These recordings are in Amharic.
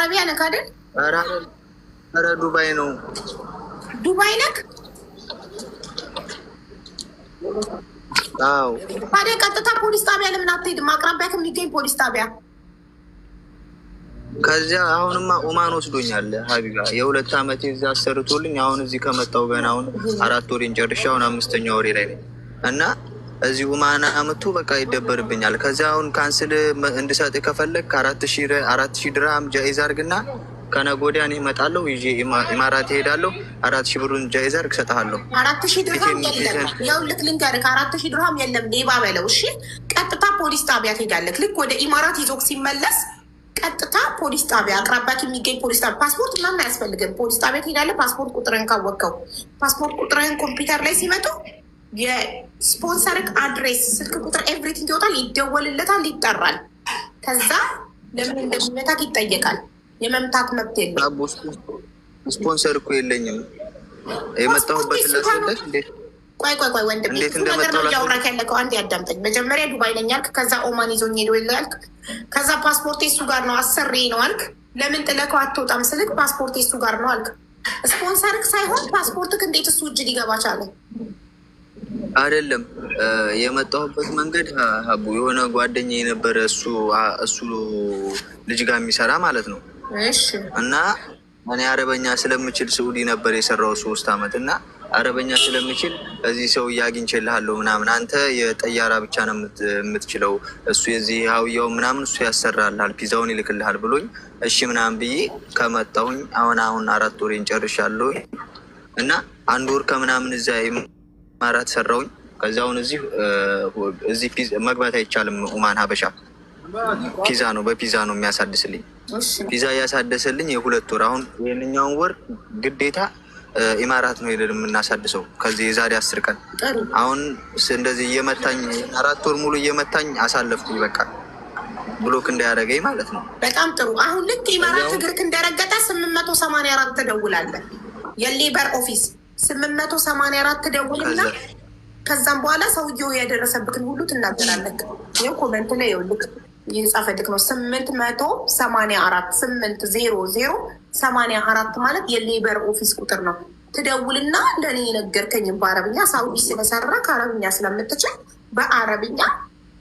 አረቢያ ነህ አይደል? ኧረ ዱባይ ነው። ዱባይ ነህ? አዎ። ታዲያ ቀጥታ ፖሊስ ጣቢያ ለምን አትሄድም? አቅራቢያ ከሚገኝ ፖሊስ ጣቢያ። ከዚያ አሁንማ ኦማን ወስዶኛል ሀቢባ። የ2 ዓመት እዚያ አሰርቶልኝ አሁን እዚህ ከመጣሁ ገና አሁን 4 ወሬን ጨርሼ አሁን 5ኛ ወሬ ላይ ነኝ እና እዚህ ኦማን አመቱ በቃ ይደበርብኛል። ከዚያ አሁን ካንስል እንድሰጥ ከፈለግ 4,000 ድርሃም ጃይዝ አድርግና ከነገ ወዲያ እኔ እመጣለሁ ይዤ ኢማራት እሄዳለሁ። 4,000 ብሩን ጃይዝ አድርግ እሰጥሃለሁ። 4,000 ድርሃም የለም። ይኸውልህ ልንገርህ 4,000 ድርሃም የለም። ሌባ በለው እሺ። ቀጥታ ፖሊስ ጣቢያ ትሄዳለህ። ልክ ወደ ኢማራት ይዞክ ሲመለስ ቀጥታ ፖሊስ ጣቢያ አቅራቢያ የሚገኝ ፖሊስ ጣቢያ። ፓስፖርት ምናምን አያስፈልግም። ፖሊስ ጣቢያ ትሄዳለህ። ፓስፖርት ቁጥርህን ካወቅከው ፓስፖርት ቁጥርህን ኮምፒውተር ላይ ሲመጡ የስፖንሰርክ አድሬስ፣ ስልክ ቁጥር፣ ኤቭሪቲንግ ይወጣል፣ ይደወልለታል፣ ይጠራል። ከዛ ለምን እንደሚመታክ ይጠየቃል። የመምታት መብት የለም። ስፖንሰር እኮ የለኝም። የመጣሁበት ላስረዳሽ እንዴት? ቆይ ወንድም ነገር ነው እያወራክ ያለከው። አንድ ያዳምጠኝ። መጀመሪያ ዱባይ ነኝ አልክ፣ ከዛ ኦማን ይዞኝ ሄዶ ያልክ፣ ከዛ ፓስፖርት እሱ ጋር ነው አሰሬ ነው አልክ። ለምን ጥለከው አትወጣም ስልክ ፓስፖርት እሱ ጋር ነው አልክ። ስፖንሰርክ ሳይሆን ፓስፖርትክ እንዴት እሱ እጅ ሊገባ ቻለ? አይደለም የመጣሁበት መንገድ ሀቡ የሆነ ጓደኛ የነበረ እሱ ልጅ ጋር የሚሰራ ማለት ነው። እና እኔ አረበኛ ስለምችል ስዑዲ ነበር የሰራው 3 ዓመት እና አረበኛ ስለምችል እዚህ ሰው አግኝቼልሃለሁ ምናምን፣ አንተ የጠያራ ብቻ ነው የምትችለው፣ እሱ የዚህ ሀውያው ምናምን እሱ ያሰራልሃል፣ ፒዛውን ይልክልሃል ብሎኝ እሺ ምናምን ብዬ ከመጣሁኝ አሁን 4 ወሬን ጨርሻለሁ እና 1 ወር ከምናምን እዛ ማራት ሰራውኝ። ከዚያውን እዚህ መግባት አይቻልም። ኦማን ሀበሻ ፒዛ ነው፣ በፒዛ ነው የሚያሳድስልኝ። ፒዛ እያሳደሰልኝ የ2 ወር። አሁን ይህንኛውን ወር ግዴታ ኢማራት ነው ሄደን የምናሳድሰው ከዚህ የዛሬ 10 ቀን። አሁን እንደዚህ እየመታኝ 4 ወር ሙሉ እየመታኝ አሳለፍኩኝ። በቃ ብሎክ እንዳያደረገኝ ማለት ነው። በጣም ጥሩ። አሁን ልክ ኢማራት እግርክ እንደረገጠ 884 ትደውላለህ። የሌበር ኦፊስ 884 ትደውልና ከዛም በኋላ ሰውየው ያደረሰብክን ሁሉ ትናገራለህ። ይኸው ኮመንት ላይ ይኸውልህ የጻፈልክ ነው 884 ማለት የሌበር ኦፊስ ቁጥር ነው። ትደውልና ለእኔ የነገርከኝ በአረብኛ ሳውዲ ስለሰራ ከአረብኛ ስለምትችል በአረብኛ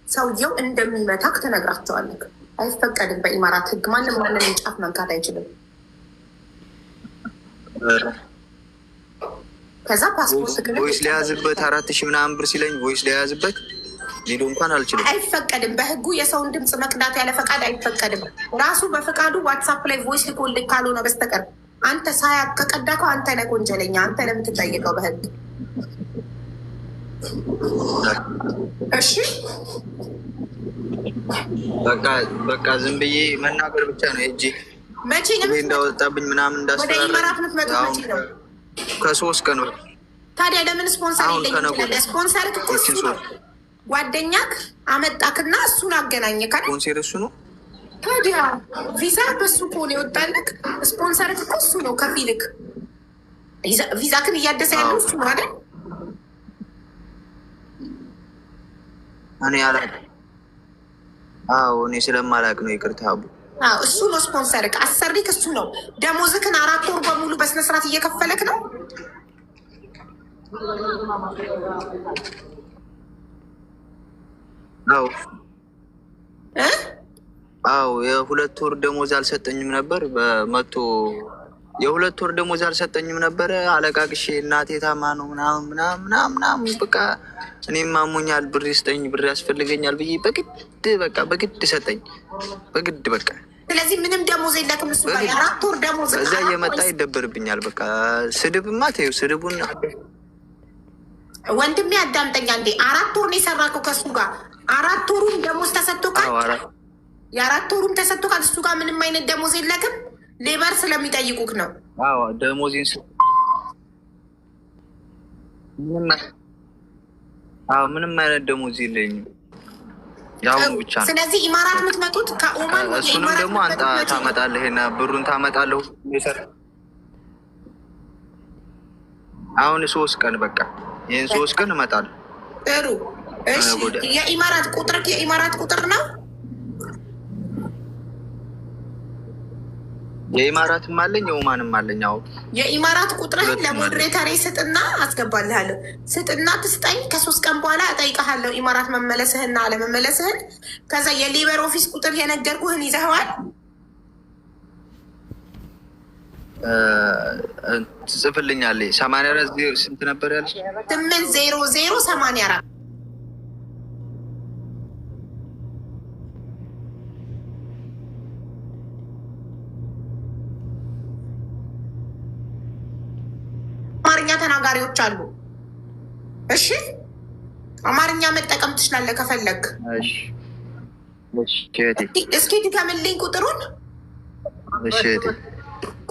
ሰውየው እንደሚመታክ ትነግራቸዋለህ። አይፈቀድም በኢማራት ህግ። ማንም ጫፍ መንካት አይችልም። ከዛ ፓስፖርት ቮይስ ሊያዝበት 4,000 ምናምን ብር ሲለኝ ቮይስ ሊያዝበት ቪዲዮ እንኳን አልችልም። አይፈቀድም በህጉ። የሰውን ድምፅ መቅዳት ያለ ፈቃድ አይፈቀድም። ራሱ በፈቃዱ ዋትሳፕ ላይ ቮይስ ሊኮልክ ካልሆነ በስተቀር አንተ ሳያቅ ከቀዳከው አንተ ነህ ወንጀለኛ። አንተ ነው የምትጠየቀው በህግ። እሺ በቃ ዝም ብዬ መናገር ብቻ ነው እጂ። መቼ ነው እንዳወጣብኝ ምናምን እንዳስፈራራ? ወደ ኢማራት ምትመጡ መቼ ነው? ከ3 ቀን ነው። ታዲያ ለምን ስፖንሰር የለኝም? ስፖንሰር እኮ እሱ ነው። ጓደኛክ አመጣክና እሱን አገናኘክ። ስፖንሰር እሱ ነው። ታዲያ ቪዛ በሱ ከሆነ የወጣልክ ስፖንሰርክ እኮ እሱ ነው። ከፊልክ ቪዛክን እያደሰ ያለው እሱ ነው አይደል? እኔ አላውቅም። አዎ እኔ ስለማላውቅ ነው። ይቅርታ አቡ። እሱ ነው ስፖንሰርክ። አሰሪክ እሱ ነው። ደሞዝክን 4 ወር በሙሉ በስነስርዓት እየከፈለክ ነው። አዎ የ2 ወር ደሞዝ አልሰጠኝም ነበር። በመቶ የ2 ወር ደሞዝ አልሰጠኝም ነበረ። አለቃቅሼ እናቴ ታማ ነው ምናምን በቃ እኔም አሞኛል፣ ብር ይስጠኝ፣ ብር ያስፈልገኛል ብዬ በግድ ሰጠኝ። በግድ በቃ። ስለዚህ ምንም ደሞዝ የለክም እሱ ጋር። የ4 ወር ደሞዝ እዛ እየመጣ ይደበርብኛል። በቃ ስድብማ ተይው፣ ስድቡን ወንድሜ አዳምጠኛ እንዴ። 4 ወር ነው የሰራከው ከእሱ ጋር። 4 ወሩም ደሞዝ ተሰጥቶካል። የ4 ወሩም ተሰጥቶካል። እሱ ጋር ምንም አይነት ደሞዝ የለክም። ሌበር ስለሚጠይቁክ ነው። ደሞዜን ምንም አይነት ደሞዝ የለኝም። ያሁኑ ብቻ ነው። ስለዚህ ኢማራት የምትመጡት ከኦማን ወደ እሱንም ደግሞ አንተ ታመጣለህ እና ብሩን ታመጣለሁ። አሁን 3 ቀን በቃ ይህን 3 ቀን እመጣለሁ። ጥሩ እሺ። የኢማራት ቁጥር ነው የኢማራትም አለኝ የኦማንም አለኝ። አዎ የኢማራት ቁጥርህን ለሞዴሬተር ስጥና አስገባልሃለሁ። ስጥና ትስጠኝ። ከ3 ቀን በኋላ እጠይቀሃለሁ ኢማራት መመለስህና አለመመለስህን። ከዛ የሌበር ኦፊስ ቁጥር የነገርኩህን ይዘኸዋል? ትጽፍልኛለህ? 84 ስንት ነበር ያለሽ? 80084 አማርኛ ተናጋሪዎች አሉ። እሺ አማርኛ መጠቀም ትችላለህ ከፈለግ። እስኪ ድገምልኝ ቁጥሩን።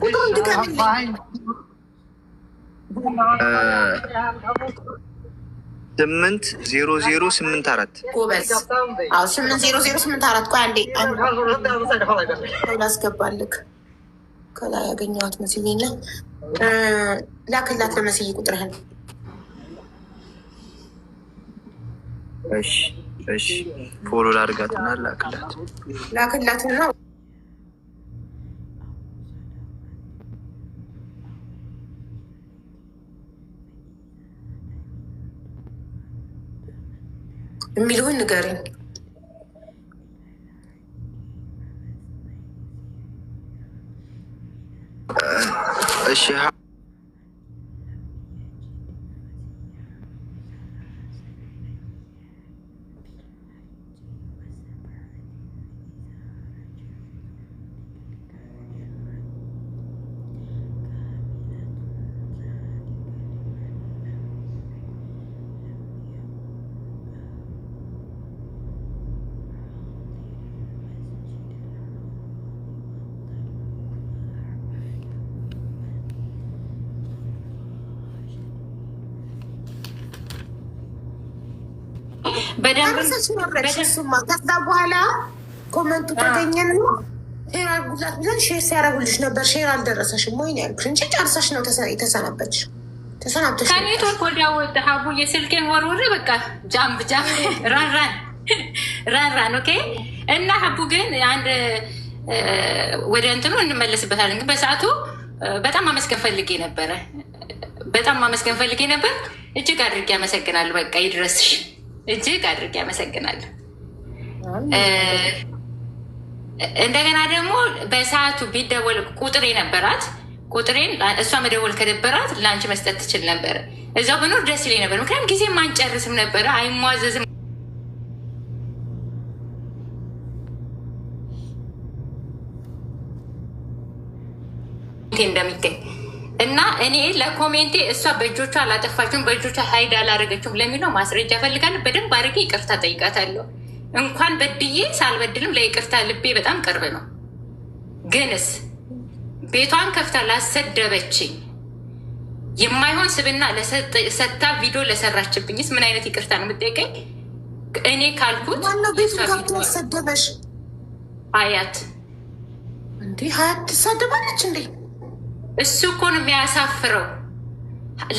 ቁጥሩን ድገምልኝ። 80084 ጎበዝ። አዎ 80084 ቆይ አንዴ ላስገባልክ። ከላይ ያገኘኋት መስዬና ላክላት ለመስዬ ቁጥርህን። እሺ ፎሎ ላድርጋትና ላክላትና የሚልሁን ንገረኝ። እሺ ከዛ በኋላ ኮመንቱ ተገኘን ሼር አድርጉላት ብለን ሼር ሲያደርጉልሽ ነበር። ሼር አልደረሰሽም ወይ ነው ያልኩሽ እንጂ ጨርሰሽ ነው የተሰናበትሽ። ተሰናብተሽ ከኔትወርክ ወዲያ ወጣ። ሀቡ የስልኬን ወርውሬ በቃ ጃምብ ራን ኦኬ። እና ሀቡ ግን አንድ ወደ እንትኑ እንመለስበታለን። ግን በሰዓቱ በጣም ማመስገን ፈልጌ ነበረ። እጅግ አድርጌ አመሰግናለሁ። በቃ ይድረስሽ። እጅግ አድርጌ አመሰግናለሁ። እንደገና ደግሞ በሰዓቱ ቢደወል ቁጥሬ ነበራት። ቁጥሬን እሷ መደወል ከደበራት ለአንቺ መስጠት ትችል ነበረ። እዛው ብኖር ደስ ይለኝ ነበር። ምክንያቱም ጊዜ ማንጨርስም ነበረ። አይሟዘዝም እንደሚገኝ እና እኔ ለኮሜንቴ እሷ በእጆቿ አላጠፋችሁም፣ በእጆቿ ሀይድ አላረገችውም ለሚለው ማስረጃ እፈልጋለሁ። በደንብ አድርጌ ይቅርታ ጠይቃታለሁ። እንኳን በድዬ ሳልበድልም ለይቅርታ ልቤ በጣም ቅርብ ነው። ግንስ ቤቷን ከፍታ ላሰደበችኝ የማይሆን ስብና ለሰታ ቪዲዮ ለሰራችብኝስ ምን አይነት ይቅርታ ነው የምጠይቀኝ? እኔ ካልኩት ሰደበሽ ሀያት እንዲህ ሀያት ትሳደባለች እንዴ? እሱ እኮ ነው የሚያሳፍረው።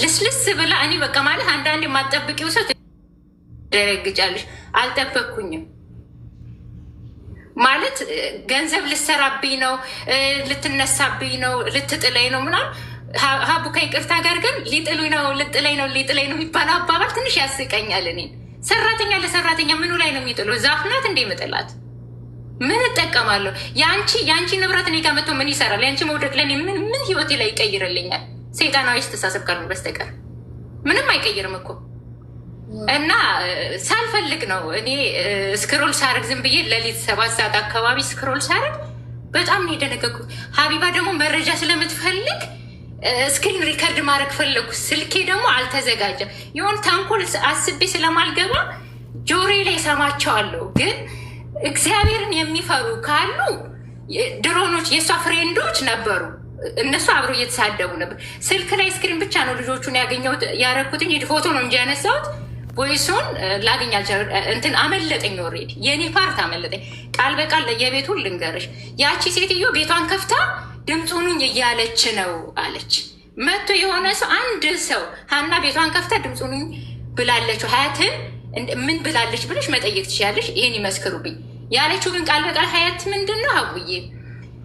ልስልስ ብላ እኔ በቃ ማለት አንዳንድ የማጠብቂው ሰው ትደረግጫለሽ። አልጠበቅኩኝም ማለት ገንዘብ ልሰራብኝ ነው፣ ልትነሳብኝ ነው፣ ልትጥለኝ ነው ምናምን። ሀቡ ከይቅርታ ጋር ግን ሊጥለኝ ነው የሚባለው አባባል ትንሽ ያስቀኛል። እኔ ሰራተኛ ለሰራተኛ ምኑ ላይ ነው የሚጥለው? ዛፍ ናት እንዴ ምጥላት? ምን እጠቀማለሁ? የአንቺ ንብረት እኔ ጋር መጥቶ ምን ይሰራል? የአንቺ መውደቅ ለእኔ ምን ህይወቴ ላይ ይቀይርልኛል? ሰይጣናዊ አስተሳሰብ ካልሆነ በስተቀር ምንም አይቀይርም እኮ። እና ሳልፈልግ ነው እኔ ስክሮል ሳረግ ዝም ብዬ ሌሊት 7 ሰዓት አካባቢ ስክሮል ሳረግ በጣም ነው የደነገኩት። ሀቢባ ደግሞ መረጃ ስለምትፈልግ ስክሪን ሪከርድ ማድረግ ፈለጉ። ስልኬ ደግሞ አልተዘጋጀም። የሆን ተንኮል አስቤ ስለማልገባ ጆሮዬ ላይ ሰማቸዋለሁ። ግን እግዚአብሔርን የሚፈሩ ካሉ ድሮኖች የእሷ ፍሬንዶች ነበሩ። እነሱ አብረው እየተሳደቡ ነበር። ስልክ ላይ ስክሪን ብቻ ነው ልጆቹን ያገኘሁት። ያረኩትኝ ፎቶ ነው እንጂ ያነሳሁት ቦይሱን ላገኝ እንትን አመለጠኝ። ኦልሬዲ የኔ ፓርት አመለጠኝ። ቃል በቃል የቤቱን ልንገርሽ፣ ያቺ ሴትዮ ቤቷን ከፍታ ድምፁኑኝ እያለች ነው አለች። መቶ የሆነ ሰው አንድ ሰው ሀና ቤቷን ከፍታ ድምፁኑኝ ብላለች ሀያትን ምን ብላለች ብለሽ መጠየቅ ትችያለሽ። ይሄን ይመስክሩብኝ። ያለችው ግን ቃል በቃል ሀያት ምንድን ነው አቡዬ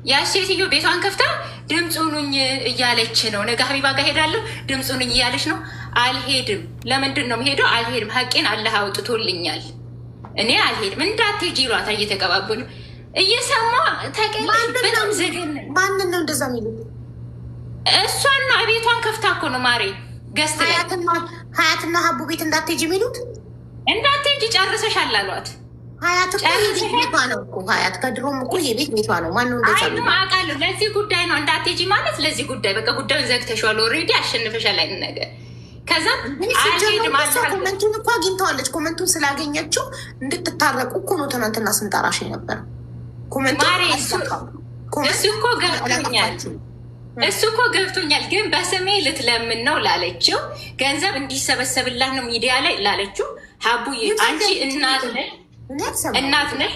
ያች ሴትዮ ቤቷን ከፍታ ድምፁኑኝ እያለች ነው። ነገ ሀቢባ ጋር ሄዳለሁ ድምፁኑኝ እያለች ነው። አልሄድም። ለምንድን ነው የምሄደው? አልሄድም። ሀቄን አላህ አውጥቶልኛል። እኔ አልሄድም። እንዳትሄጂ ይሏታ እየተቀባበሉ እየሰማ ተቀላሽ። በጣም ዘገን። ማንን ነው እንደዛ የሚሉ? እሷና ቤቷን ከፍታ እኮ ነው ማሬ። ገስት ላይ ሀያትና ሀቡ ቤት እንዳትሄጂ የሚሉት። እንዳትሄጂ ጨርሰሻል አሏት። ሀያት እኮ የቤት ቤቷ ነው እኮ። ሀያት ከድሮም እኮ የቤት ቤቷ ነው። ማነው እንደዛ የሚሉ? አውቃለሁ። ለዚህ ጉዳይ ነው እንዳትሄጂ ማለት። ለዚህ ጉዳይ በቃ ጉዳዩን ዘግተሻል። ኦልሬዲ አሸንፈሻል አይነት ነገር። ከዛ ኮመንቱን እኮ አግኝተዋለች። ኮመንቱን ስላገኘችው እንድትታረቁ እኮ ነው ትናንትና ስንጠራሽ ነበር። እሱ እኮ ገብቶኛል፣ ግን በስሜ ልትለምን ነው ላለችው ገንዘብ እንዲሰበሰብላት ነው ሚዲያ ላይ ላለችው ሀቡዬ፣ አንቺ እናት ነሽ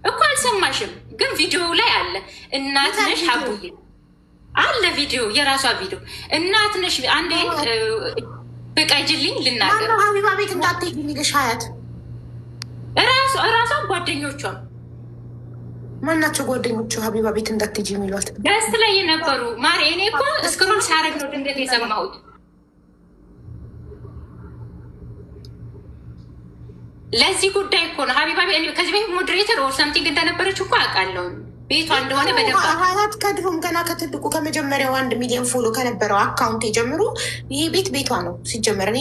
እኮ አልሰማሽም? ግን ቪዲዮ ላይ አለ። እናት ነሽ ሀቡዬ አለ ቪዲዮ፣ የራሷ ቪዲዮ። እናት ነሽ። አንዴ ፍቀጅልኝ ልናገር። ሀቢባ ቤት እንዳትሄጂ የሚልሽ ሀያት እራሷ ጓደኞቿም ማናቸው ጓደኞቹ ሀቢባ ቤት እንዳትሄጂ የሚሏት? ደስት ላይ የነበሩ ማሪ። እኔ እኮ እስክሮል ሳረግ ነው ድንገት የሰማሁት። ለዚህ ጉዳይ እኮ ነው ሀቢባ ከዚህ በፊት ሞዴሬተር ኦር ሰምቲንግ እንደነበረች እኮ አውቃለሁ። ቤቷ እንደሆነ በደንብ ሀያት ከድሮም ገና ከትልቁ ከመጀመሪያው 1 ሚሊዮን ፎሎ ከነበረው አካውንት የጀምሩ ይሄ ቤት ቤቷ ነው ሲጀመር። እኔ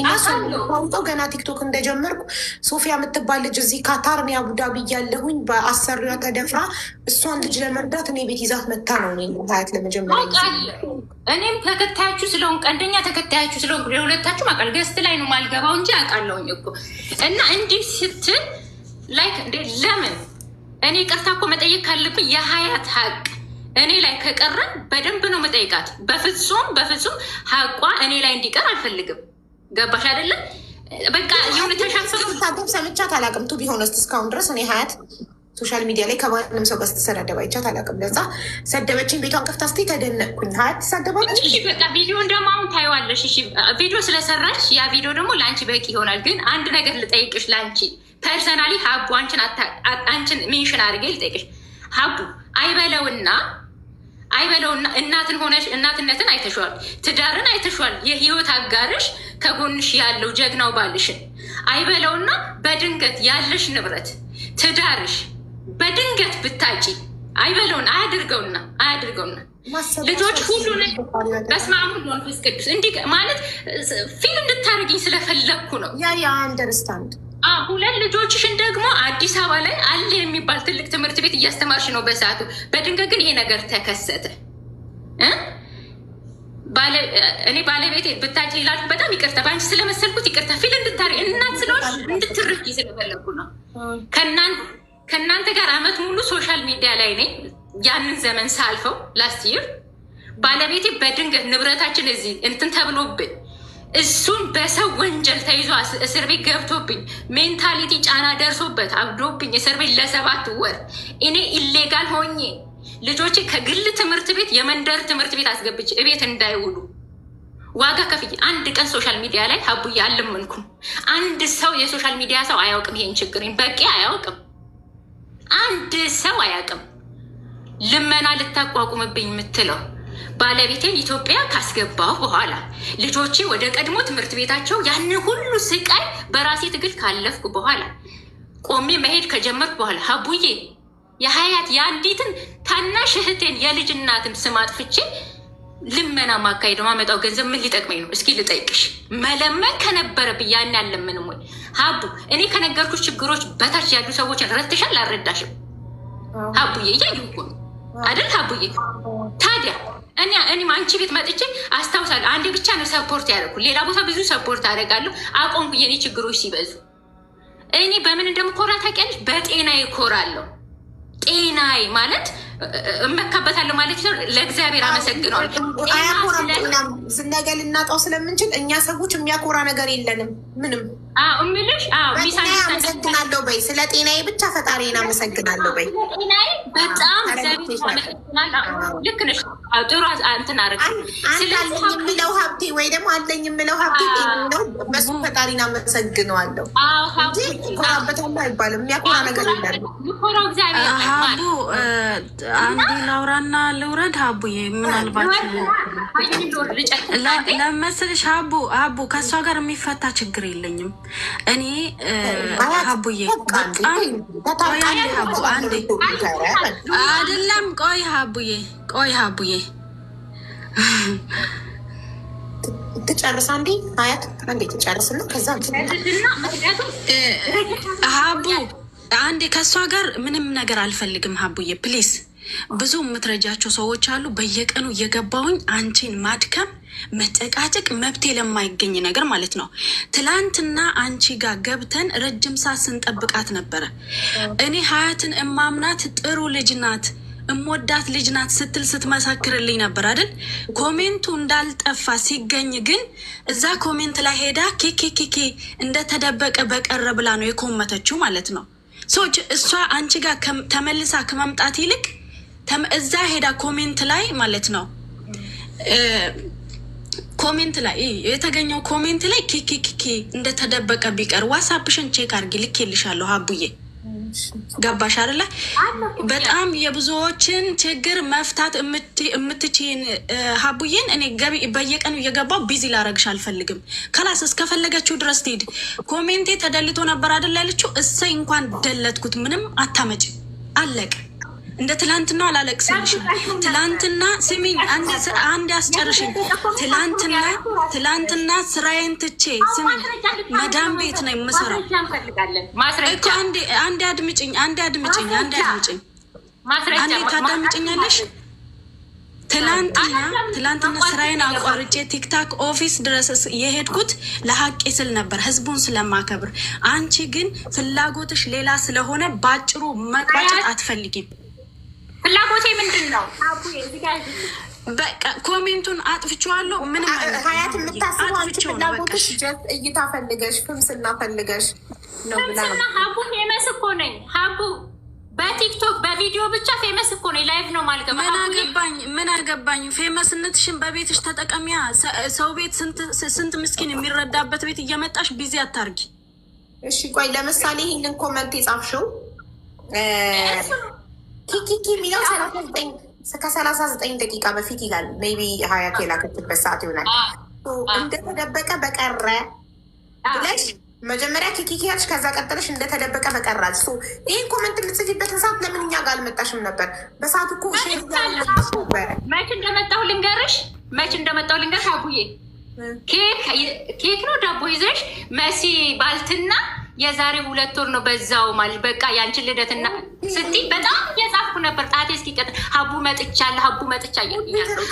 ታውቀው ገና ቲክቶክ እንደጀመርኩ ሶፊያ የምትባል ልጅ እዚህ ካታር እኔ አቡዳቢ እያለሁኝ በአሰሪዋ ተደፍራ እሷን ልጅ ለመርዳት እኔ ቤት ይዛት መታ ነው ሀያት ለመጀመሪያ ጊዜ። እኔም ተከታያችሁ ስለሆንኩ አንደኛ ተከታያችሁ ስለሆንኩ ለሁለታችሁ አውቃል። ገስት ላይ ነው ማልገባው እንጂ አውቃለሁኝ እኮ። እና እንዲህ ስትል ላይክ እንዴ ለምን እኔ ቅርታ እኮ መጠየቅ ካለብኝ የሀያት ሀቅ እኔ ላይ ከቀረን በደንብ ነው መጠየቃት። በፍጹም ሀቋ እኔ ላይ እንዲቀር አልፈልግም። ገባሽ አይደለም? በቃ የሆነ ተሻምሰታገብ ሰምቻት አላውቅም። ቱ ቢሆን ስ እስካሁን ድረስ እኔ ሀያት ሶሻል ሚዲያ ላይ ከማንም ሰው ጋር ስትሰዳደብ አይቻት አላውቅም። ለዛ ሰደበችን ቤቷን ከፍታ ስቴ ተደነቅኩኝ። ሀያት ትሳደባለች። በቃ ቪዲዮ ደግሞ አሁን ታይዋለሽ። እሺ ቪዲዮ ስለሰራች ያ ቪዲዮ ደግሞ ለአንቺ በቂ ይሆናል። ግን አንድ ነገር ልጠይቅሽ ለአንቺ ፐርሰናሊ ሀቡ አንቺን ሜንሽን አድርጌ ልጠይቅሽ። ሀቡ አይበለውና እናትን ሆነሽ እናትነትን አይተሸዋል፣ ትዳርን አይተሸዋል። የህይወት አጋርሽ ከጎንሽ ያለው ጀግናው ባልሽን አይበለውና በድንገት ያለሽ ንብረት ትዳርሽ በድንገት ብታጪ አይበለውና አያድርገውና ልጆች ሁሉ በስመ አብ ወወልድ ወመንፈስ ቅዱስ እንዲህ ማለት ፊልም እንድታደርግኝ ስለፈለግኩ ነው። ያ አንደርስታንድ 2 ልጆችሽን ደግሞ አዲስ አበባ ላይ አለ የሚባል ትልቅ ትምህርት ቤት እያስተማርሽ ነው በሰዓቱ። በድንገት ግን ይሄ ነገር ተከሰተ። እኔ ባለቤቴ ብታጭ ይላሉ። በጣም ይቅርታ፣ በአንቺ ስለመሰልኩት ይቅርታ። ፊል እንድታሪ እናት ስለሆንሽ እንድትርቂ ስለፈለግኩ ነው። ከእናንተ ጋር አመት ሙሉ ሶሻል ሚዲያ ላይ ነኝ። ያንን ዘመን ሳልፈው ላስት ይር ባለቤቴ በድንገት ንብረታችን እዚህ እንትን ተብሎብን እሱን በሰው ወንጀል ተይዞ እስር ቤት ገብቶብኝ ሜንታሊቲ ጫና ደርሶበት አብዶብኝ እስር ቤት ለ7 ወር እኔ ኢሌጋል ሆኜ ልጆቼ ከግል ትምህርት ቤት የመንደር ትምህርት ቤት አስገብቼ እቤት እንዳይውሉ ዋጋ ከፍዬ አንድ ቀን ሶሻል ሚዲያ ላይ ሀቡዬ አልለመንኩም። አንድ ሰው የሶሻል ሚዲያ ሰው አያውቅም ይሄን ችግሬን። በቂ አያውቅም። አንድ ሰው አያውቅም። ልመና ልታቋቁምብኝ የምትለው ባለቤቴን ኢትዮጵያ ካስገባሁ በኋላ ልጆቼ ወደ ቀድሞ ትምህርት ቤታቸው ያንን ሁሉ ስቃይ በራሴ ትግል ካለፍኩ በኋላ ቆሜ መሄድ ከጀመርኩ በኋላ ሀቡዬ የሀያት የአንዲትን ታናሽ እህቴን የልጅ እናትን ስም አጥፍቼ ልመና ማካሄድ ማመጣው ገንዘብ ምን ሊጠቅመኝ ነው? እስኪ ልጠይቅሽ። መለመን ከነበረብኝ ያን ያለምንም ወይ ሀቡ እኔ ከነገርኩሽ ችግሮች በታች ያሉ ሰዎችን ረድተሻል አልረዳሽም? ሀቡዬ እያዩ እኮ ነው አይደል? ሀቡዬ ታዲያ እኔም አንቺ ቤት መጥቼ አስታውሳለሁ። አንዴ ብቻ ነው ሰፖርት ያደረኩ። ሌላ ቦታ ብዙ ሰፖርት አደርጋለሁ። አቆምኩ የኔ ችግሮች ሲበዙ። እኔ በምን እንደምኮራ ታውቂያለሽ? በጤናዬ እኮራለሁ። ጤናዬ ማለት እመካበታለሁ ማለት ለእግዚአብሔር አመሰግነዋለሁ። አያኮራም። ነገ ልናጣው ስለምንችል እኛ ሰዎች የሚያኮራ ነገር የለንም ምንም። እምልሽ አመሰግናለሁ በይ። ስለ ጤናዬ ብቻ ፈጣሪን አመሰግናለሁ በይ። በጣም ልክ ነሽ። ጥሩ እንትን አደረግሽ። አለኝ የምለው ሀብቴ ወይ ደግሞ አለኝ የምለው ሀብቴ ነው። በሱ ፈጣሪን አመሰግነዋለሁ እንጂ ኮራበታለሁ አይባልም። የሚያኮራ ነገር የለንም። ሀቡ አንዴ ላውራና ልውረድ። ሀቡዬ ምናልባት ለመሰልሽ ሀቡ ከእሷ ጋር የሚፈታ ችግር የለኝም እኔ ሀቡዬ አይደለም። ቆይ ሀቡዬ ትጨርስ አንዴ አያት አንዴ ትጨርስና ከዛ ሀቡ አንዴ ከእሷ ጋር ምንም ነገር አልፈልግም። ሀቡዬ ፕሊስ ብዙ የምትረጃቸው ሰዎች አሉ። በየቀኑ እየገባሁኝ አንቺን ማድከም መጨቃጨቅ መብቴ ለማይገኝ ነገር ማለት ነው። ትላንትና አንቺ ጋር ገብተን ረጅም ሰዓት ስንጠብቃት ነበረ። እኔ ሀያትን እማምናት ጥሩ ልጅ ናት እምወዳት ልጅ ናት ስትል ስትመሰክርልኝ ነበር አይደል? ኮሜንቱ እንዳልጠፋ ሲገኝ ግን እዛ ኮሜንት ላይ ሄዳ ኬኬኬኬ እንደተደበቀ በቀረ ብላ ነው የኮመተችው ማለት ነው። ሰዎች እሷ አንቺ ጋር ተመልሳ ከመምጣት ይልቅ እዛ ሄዳ ኮሜንት ላይ ማለት ነው ኮሜንት ላይ የተገኘው ኮሜንት ላይ ኬኬኬኬ እንደተደበቀ ቢቀር ዋትስአፕሽን ቼክ አድርጊ ልኬልሻለሁ ሀቡዬ። ገባሽ አይደለ? በጣም የብዙዎችን ችግር መፍታት የምትችይን ሀቡዬን እኔ በየቀኑ እየገባው ቢዚ ላረግሽ አልፈልግም። ከላስ እስከፈለገችው ድረስ ትሄድ። ኮሜንቴ ተደልቶ ነበር አይደል ያለችው። እሰይ እንኳን ደለትኩት ምንም አታመጭ አለቅ። እንደ ትላንትና አላለቅስልሽም። ትላንትና ስሚኝ አንድ ያስጨርሽኝ። ትላንትና ስራዬን ትቼ ስሚኝ መዳም ቤት ነው የምሰራው እኮ። አንዴ አድምጭኝ። አንዴ ታዳምጭኛለሽ? ትላንትና ስራዬን አቋርጬ ቲክታክ ኦፊስ ድረስ የሄድኩት ለሀቄ ስል ነበር፣ ህዝቡን ስለማከብር። አንቺ ግን ፍላጎትሽ ሌላ ስለሆነ ባጭሩ መቋጨት አትፈልጊም። ፍላጎቴ ምንድን ነው? በቃ ኮሜንቱን አጥፍቼዋለሁ። ምንም ሀያት የምታስበው አንቺ ፍላጎትሽ እይታ ፈልገሽ ፍምስና ፈልገሽ ነው ብላ ነው። ሀቡ ፌመስ እኮ ነኝ። ሀቡ በቲክቶክ በቪዲዮ ብቻ ፌመስ እኮ ነኝ። ላይቭ ነው ማለት ነው። ምን አገባኝ? ፌመስነትሽን በቤትሽ ተጠቀሚያ። ሰው ቤት ስንት ምስኪን የሚረዳበት ቤት እየመጣሽ ቢዚ አታርጊ። እሺ ቆይ ለምሳሌ ይህንን ኮመንት የጻፍሽው ኪኪኪ የሚለው 39 ደቂቃ በፊት ይላል። ሜይ ቢ ሀያት የላከችበት ሰዓት ይሆናል። እንደተደበቀ በቀረ ብለሽ መጀመሪያ ኪኪኪ ያልሽ፣ ከዛ ቀጠለሽ እንደተደበቀ በቀራል። ይህን ኮመንት የምትጽፊበትን ሰዓት ለምን እኛ ጋር አልመጣሽም ነበር? በሰዓቱ እኮ መች እንደመጣሁ ልንገርሽ። አቡዬ ኬክ ነው ዳቦ ይዘሽ መሲ ባልትና የዛሬ 2 ወር ነው በዛው ማለት በቃ ያንቺን ልደትና ስትይ በጣም የጻፍኩ ነበር። ጣቴ እስኪቀጥ ሀቡ መጥቻለሁ እያልኩ